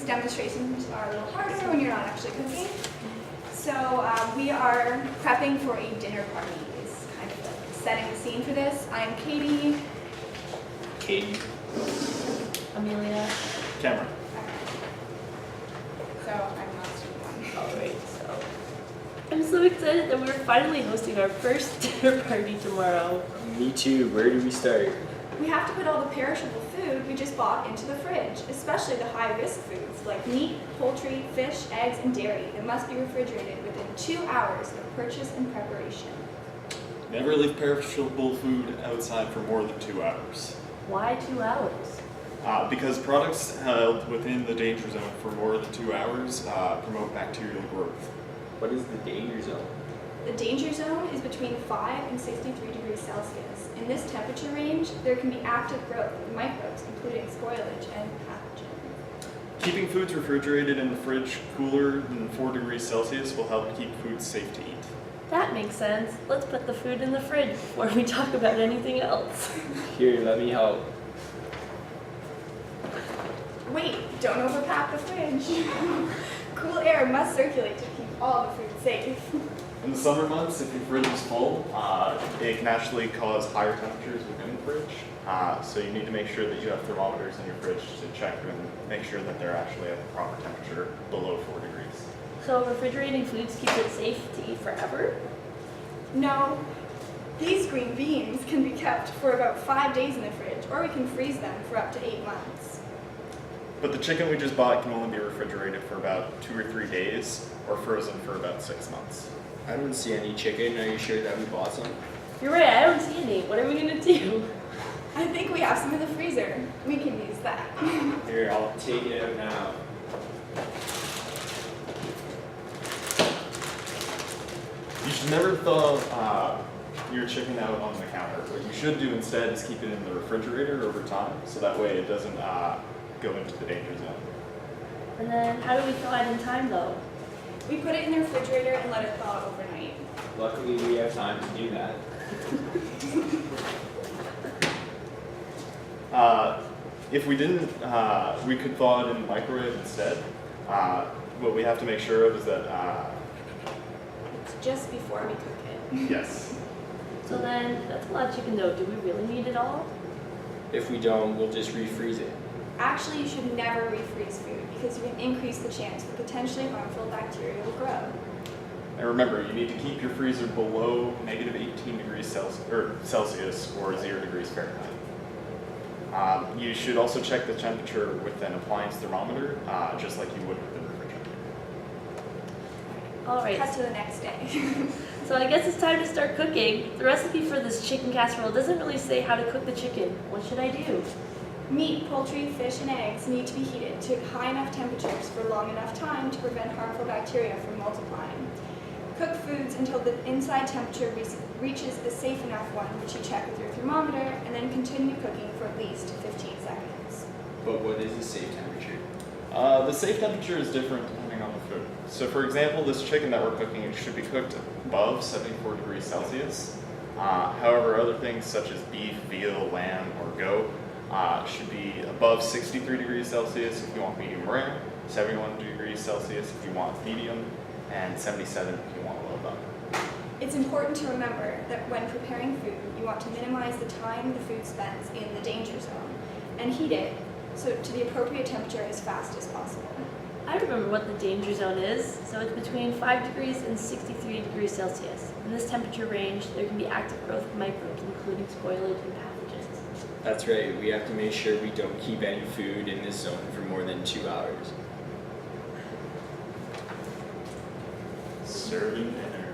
these demonstrations are a little harder when you're not actually cooking. So we are prepping for a dinner party. Is kind of like setting the scene for this. I'm Katie. Katie. Amelia. Cameron. So I'm not student one. Alright, so I'm so excited that we're finally hosting our first dinner party tomorrow. Me too. Where do we start? We have to put all the perishable food we just bought into the fridge, especially the high-risk foods like meat, poultry, fish, eggs, and dairy that must be refrigerated within 2 hours of purchase and preparation. Never leave perishable food outside for more than 2 hours. Why 2 hours? Because products held within the danger zone for more than 2 hours promote bacterial growth. What is the danger zone? The danger zone is between 5 and 63 degrees Celsius. In this temperature range, there can be active growth of microbes, including spoilage and pathogens. Keeping foods refrigerated in the fridge cooler than 4 degrees Celsius will help keep foods safe to eat. That makes sense. Let's put the food in the fridge before we talk about anything else. Here, let me help. Wait, don't overpack the fridge. Cool air must circulate to keep all the food safe. In the summer months, if your fridge is full, it can actually cause higher temperatures within the fridge. So you need to make sure that you have thermometers in your fridge to check and make sure that they're actually at the proper temperature below 4 degrees. So refrigerating foods keeps it safe to eat forever? No, these green beans can be kept for about 5 days in the fridge, or we can freeze them for up to 8 months. But the chicken we just bought can only be refrigerated for about 2 or 3 days, or frozen for about 6 months. I don't see any chicken. Are you sure that we bought some? You're right, I don't see any. What are we gonna do? I think we have some in the freezer. We can use that. Here, I'll take it out now. You should never thaw your chicken out on the counter. What you should do instead is keep it in the refrigerator over time, so that way it doesn't go into the danger zone. And then how do we thaw it in time though? We put it in the refrigerator and let it thaw overnight. Luckily, we have time to do that. If we didn't, we could thaw it in the microwave instead. What we have to make sure of is that, It's just before we cook it. yes. So then, that's a lot of chicken dough. Do we really need it all? If we don't, we'll just refreeze it. Actually, you should never refreeze food because you can increase the chance that potentially harmful bacteria will grow. And remember, you need to keep your freezer below negative 18 degrees Celsius or 0 degrees Fahrenheit. You should also check the temperature with an appliance thermometer, just like you would with the refrigerator. Alright, Cut to the next day. so I guess it's time to start cooking. The recipe for this chicken casserole doesn't really say how to cook the chicken. What should I do? Meat, poultry, fish, and eggs need to be heated to high enough temperatures for long enough time to prevent harmful bacteria from multiplying. Cook foods until the inside temperature reaches the safe enough one, which you check with your thermometer, and then continue cooking for at least 15 seconds. But what is the safe temperature? The safe temperature is different depending on the food. So for example, this chicken that we're cooking should be cooked above 74 degrees Celsius. However, other things such as beef, veal, lamb, or goat should be above 63 degrees Celsius if you want medium rare, 71 degrees Celsius if you want medium, and 77 if you want well done. It's important to remember that when preparing food, you want to minimize the time the food spends in the danger zone and heat it to the appropriate temperature as fast as possible. I remember what the danger zone is. So it's between 5 degrees and 63 degrees Celsius. In this temperature range, there can be active growth of microbes, including spoilage and pathogens. That's right. We have to make sure we don't keep any food in this zone for more than 2 hours. Serving dinner.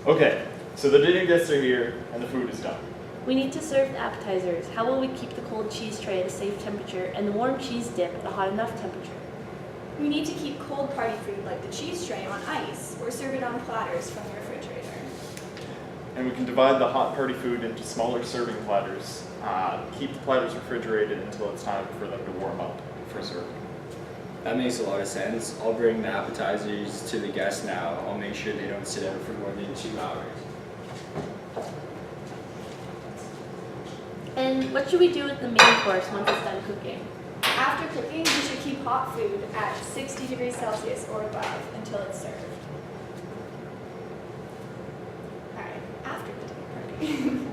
Okay, so the dinner guests are here and the food is done. We need to serve the appetizers. How will we keep the cold cheese tray at a safe temperature and the warm cheese dip at a hot enough temperature? We need to keep cold party food like the cheese tray on ice or serve it on platters from the refrigerator. And we can divide the hot party food into smaller serving platters. Keep the platters refrigerated until it's time for them to warm up for serving. That makes a lot of sense. I'll bring the appetizers to the guests now. I'll make sure they don't sit out for more than 2 hours. And what should we do with the main course once it's done cooking? After cooking, you should keep hot food at 60 degrees Celsius or above until it's served. Alright, after the dinner party.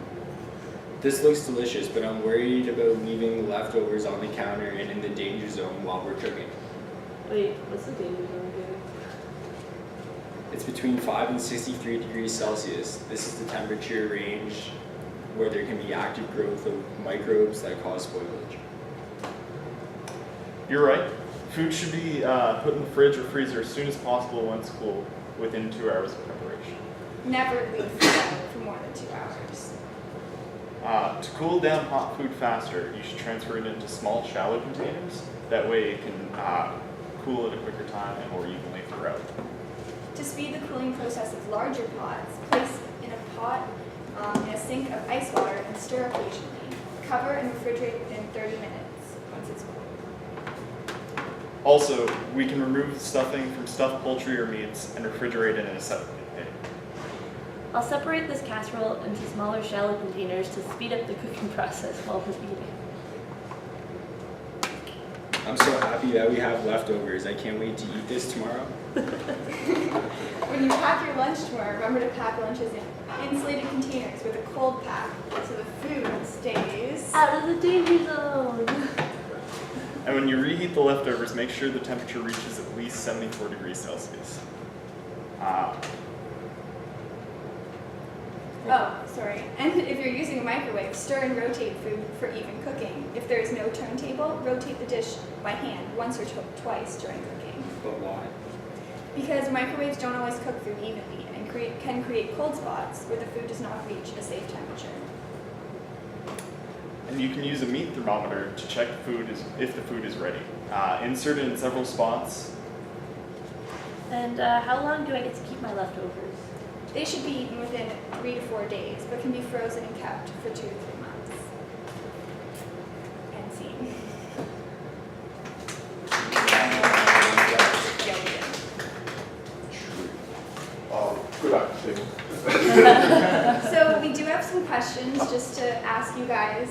This looks delicious, but I'm worried about leaving leftovers on the counter and in the danger zone while we're cooking. Wait, what's the danger zone again? It's between 5 and 63 degrees Celsius. This is the temperature range where there can be active growth of microbes that cause spoilage. You're right. Food should be put in the fridge or freezer as soon as possible once cool, within 2 hours of preparation. Never leave food out for more than 2 hours. To cool down hot food faster, you should transfer it into small, shallow containers. That way it can cool at a quicker time and more evenly throughout. To speed the cooling process of larger pots, place in a pot in a sink of ice water and stir occasionally. Cover and refrigerate within 30 minutes once it's cool. Also, we can remove the stuffing from stuffed poultry or meats and refrigerate it in a separate container. I'll separate this casserole into smaller, shallow containers to speed up the cooking process while we're eating. I'm so happy that we have leftovers. I can't wait to eat this tomorrow. When you pack your lunch tomorrow, remember to pack lunches in insulated containers with a cold pack so the food stays Out of the danger zone! And when you reheat the leftovers, make sure the temperature reaches at least 74 degrees Celsius. Oh, sorry. And if you're using a microwave, stir and rotate food for even cooking. If there is no turntable, rotate the dish by hand once or twice during cooking. But why? Because microwaves don't always cook food evenly and can create cold spots where the food does not reach a safe temperature. And you can use a meat thermometer to check if the food is ready. Insert it in several spots. And how long do I get to keep my leftovers? They should be eaten within 3 to 4 days, but can be frozen and kept for 2 to 3 months. And seen. Good acting. So we do have some questions just to ask you guys.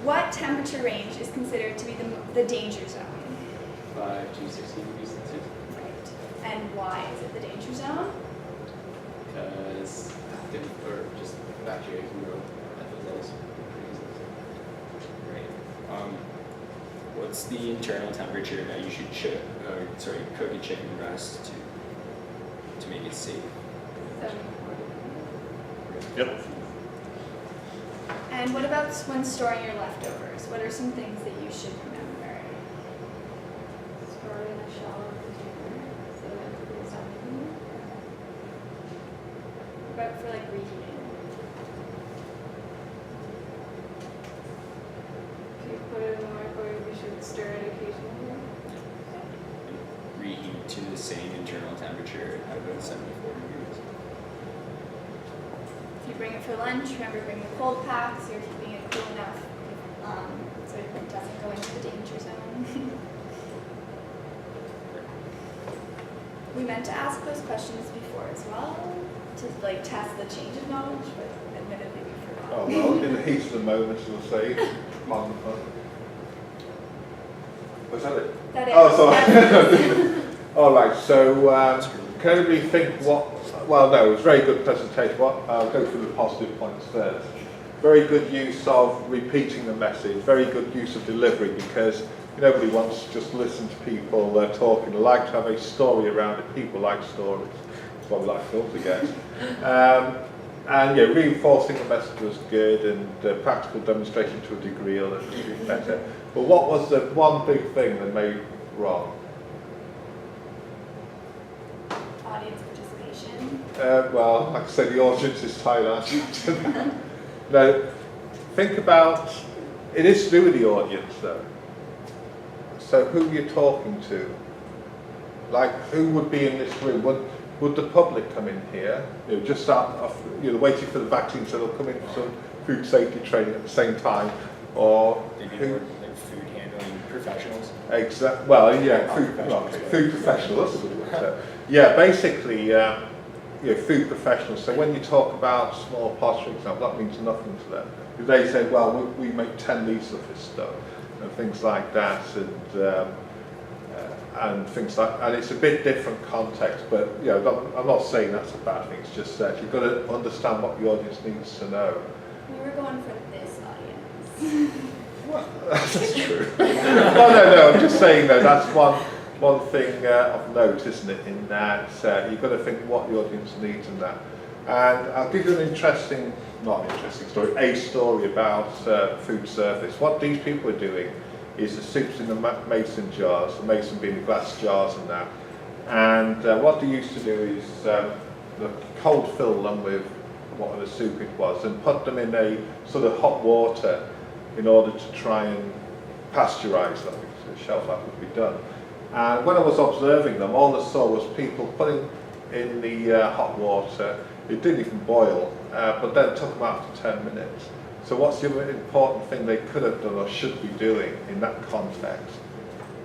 What temperature range is considered to be the danger zone? 5 to 60 degrees Celsius. Right. And why is it the danger zone? Because or just bacteria can grow at those levels pretty easily. Right. What's the internal temperature that you should cook a chicken breast to make it safe? 74. Yep. And what about when storing your leftovers? What are some things that you should remember? Store in a shallow container so that it cools down evenly. What about for like reheating? If you put it in the microwave, you should stir it occasionally. Reheat to the same internal temperature at about 74 degrees. If you bring it for lunch, remember bring the cold pack so you're keeping it cool enough so it doesn't go into the danger zone. We meant to ask those questions before as well to like test the change of knowledge, but admittedly we forgot. Oh well, in the heat of the moment, as we'll say. Pardon the pun. Was that it? That is. Oh, sorry. All right. So, can anybody think what? Well, no, it was a very good presentation. I'll go through the positive points first. Very good use of repeating the message. Very good use of delivery because nobody wants to just listen to people talking. They like to have a story around it. People like stories. That's why we like films, I guess. And yeah, reinforcing the message was good, and practical demonstration to a degree a little bit better. But what was the one big thing that made wrong? Audience participation. Well, like I said, the audience is tired. No, think about, it is to do with the audience though. So who you're talking to, like who would be in this room? Would the public come in here? Just start, waiting for the vaccine, so they'll come in for some food safety training at the same time, or Maybe who? more like food handling professionals. Well, yeah, food professionals. So, yeah, basically, food professionals. So when you talk about small pots, for example, that means nothing to them. If they say, well, we make 10 litres of this stuff, and things like that, and things like, and it's a bit different context, but you know, I'm not saying that's a bad thing. It's just that you've got to understand what the audience needs to know. We were going for this audience. Well, that's true. No, I'm just saying though, that's one thing of note, isn't it, in that you've got to think what the audience needs in that. And I'll give you an interesting, not an interesting story, a story about food service. What these people are doing is the soup's in the mason jars, the mason being the glass jars and that. And what they used to do is cold fill them with whatever soup it was and put them in a sort of hot water in order to try and pasteurize them, so the shelf life would be done. And when I was observing them, all I saw was people putting in the hot water. It didn't even boil, but then took them after 10 minutes. So what's the other important thing they could have done or should be doing in that context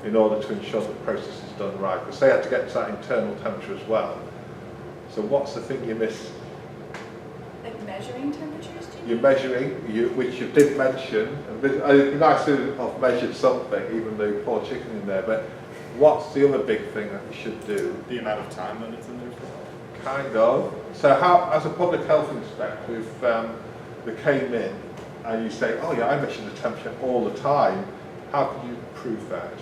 in order to ensure that the process is done right? Because they had to get to that internal temperature as well. So what's the thing you miss? Like measuring temperatures, do you You're measuring, which you did mention. It'd be nice to have measured something, even though you pour chicken in there, but what's the other big thing that you should do? The amount of time that it's in there for. Kind of. So how, as a public health inspector, if they came in and you say, oh yeah, I measure the temperature all the time, how could you prove that?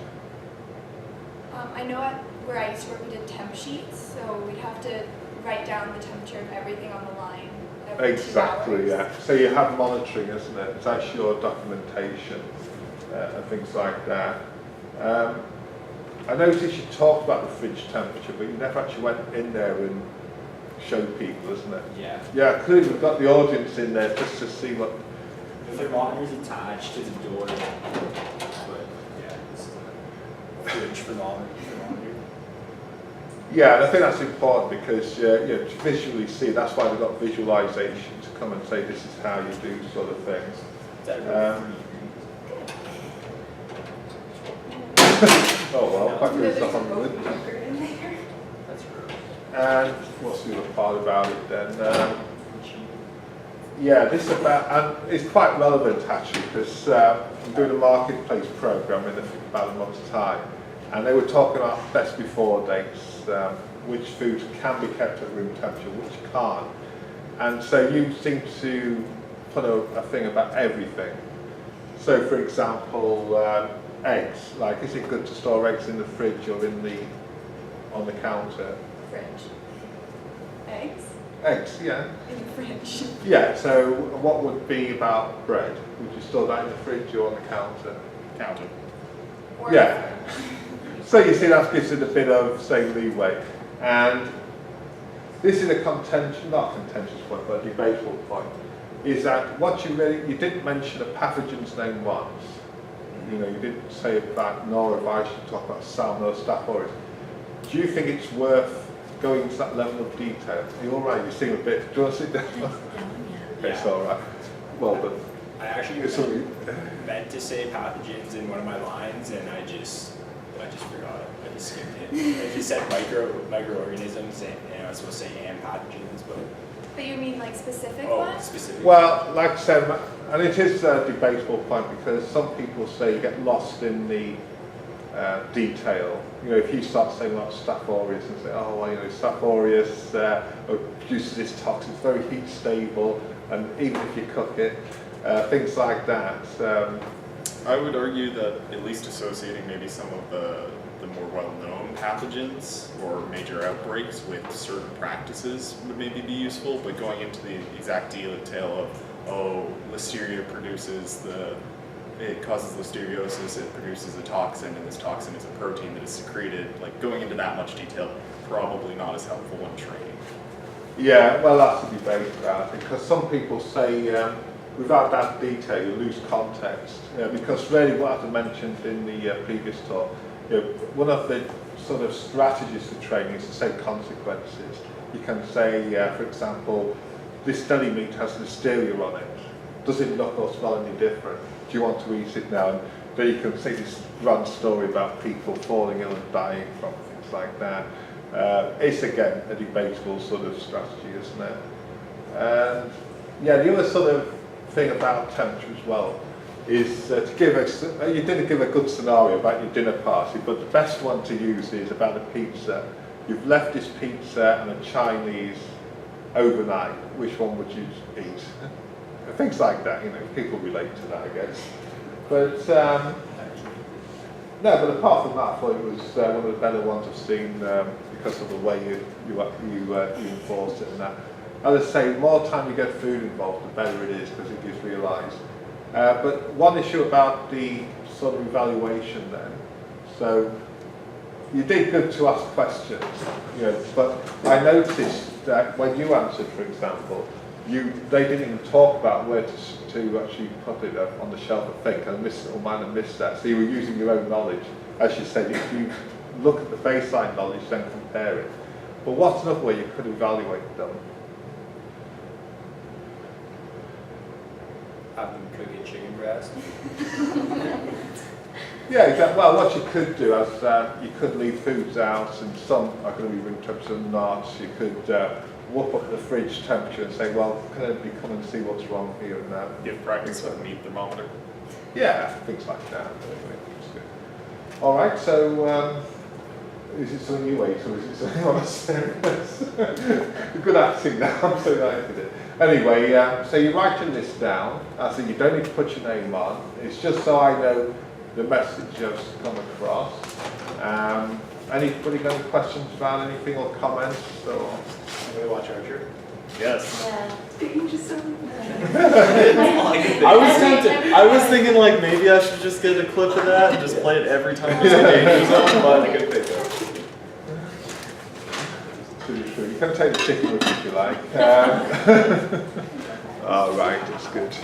I know where I used to work, we did temp sheets, so we'd have to write down the temperature of everything on the line every 2 hours. Exactly, yeah. So you have monitoring, isn't it? That's your documentation and things like that. I noticed you talked about the fridge temperature, but you never actually went in there and showed people, isn't it? Yeah. Yeah, clearly we've got the audience in there just to see what. The thermometer's attached to the door, but yeah, it's the fridge thermometer. Yeah, and I think that's important because you know, to visually see, that's why we've got visualization to come and say this is how you do sort of things. Is that really Oh well, quite No, good there's stuff a on the boat wood. bunker in there. That's rude. And what's the other part about it then? Yeah, this is about, and it's quite relevant actually because I'm doing a marketplace program in about a month's time, and they were talking about best before dates, which foods can be kept at room temperature, which can't. And so you seem to put a thing about everything. So for example, eggs, like is it good to store eggs in the fridge or on the counter? Fridge. Eggs Eggs, yeah. in the fridge. Yeah, so what would be about bread? Would you store that in the fridge or on the counter? Counted. Or Yeah. So you see that gives it a bit of, say, leeway. And this is a not contentious point, but a debatable point, is that what you didn't mention a pathogen's name once. You know, you didn't say about norovirus, you talk about Salmonella Staph aureus. Do you think it's worth going to that level of detail? Are you all right? You seem a bit. Do you want to sit down? It's all right. Well done. I actually It's all right. meant to say pathogens in one of my lines, and I just forgot it. I just skipped it. I just said microorganisms, and I was supposed to say and pathogens, But you mean like specific oh, ones? specific. Well, like I said, and it is a debatable point because some people say you get lost in the detail. You know, if you start saying about Staph aureus and say, oh, well, you know, Staph aureus produces this toxin, it's very heat stable, and even if you cook it, things like that. I would argue that at least associating maybe some of the more well-known pathogens or major outbreaks with certain practices would maybe be useful, but going into the exact detail of, oh, Listeria it causes listeriosis, it produces a toxin, and this toxin is a protein that is secreted, like going into that much detail, probably not as helpful when training. Yeah, well, that's a debate about it because some people say without that detail you lose context. Because really what I mentioned in the previous talk, you know, one of the sort of strategies for training is to say consequences. You can say, for example, this deli meat has listeria on it. Does it look or smell any different? Do you want to eat it now? And then you can say this run story about people falling ill and dying from things like that. It's again a debatable sort of strategy, isn't it? And yeah, the other sort of thing about temperature as well is to give us, you didn't give a good scenario about your dinner party, but the best one to use is about a pizza. You've left this pizza and a Chinese overnight. Which one would you eat? Things like that, you know, people relate to that, I guess. But no, but apart from that, I thought it was one of the better ones I've seen because of the way you enforced it and that. As I say, the more time you get food involved, the better it is because it gives realised. But one issue about the sort of evaluation then. So you did good to ask questions, you know, but I noticed that when you answered, for example, they didn't even talk about where to actually put it on the shelf, I think, and I might have missed that. So you were using your own knowledge. As you said, if you look at the baseline knowledge, then compare it. But what's another way you could evaluate them? Have them cook a chicken breast. Yeah, exactly. Well, what you could do is you could leave foods out, and some are going to be room temperature and not. You could whoop up the fridge temperature and say, well, can anybody come and see what's wrong here and there? Give practice with a meat thermometer. Yeah, things like that. Anyway, it's good. All right, so is it something you ate or is it something on a serious? Good acting now, I'm so delighted it. Anyway, so you write your list down. So you don't need to put your name on. It's just so I know the message has come across. Anybody got any questions about anything or comments? Or? Anybody watch Archer? Yes. Yeah. I was tempted. I was thinking like maybe I should just get a clip of that and just play it every time there's a danger zone, but Good pick though. You can take the chicken with you if you like. All right, it's good.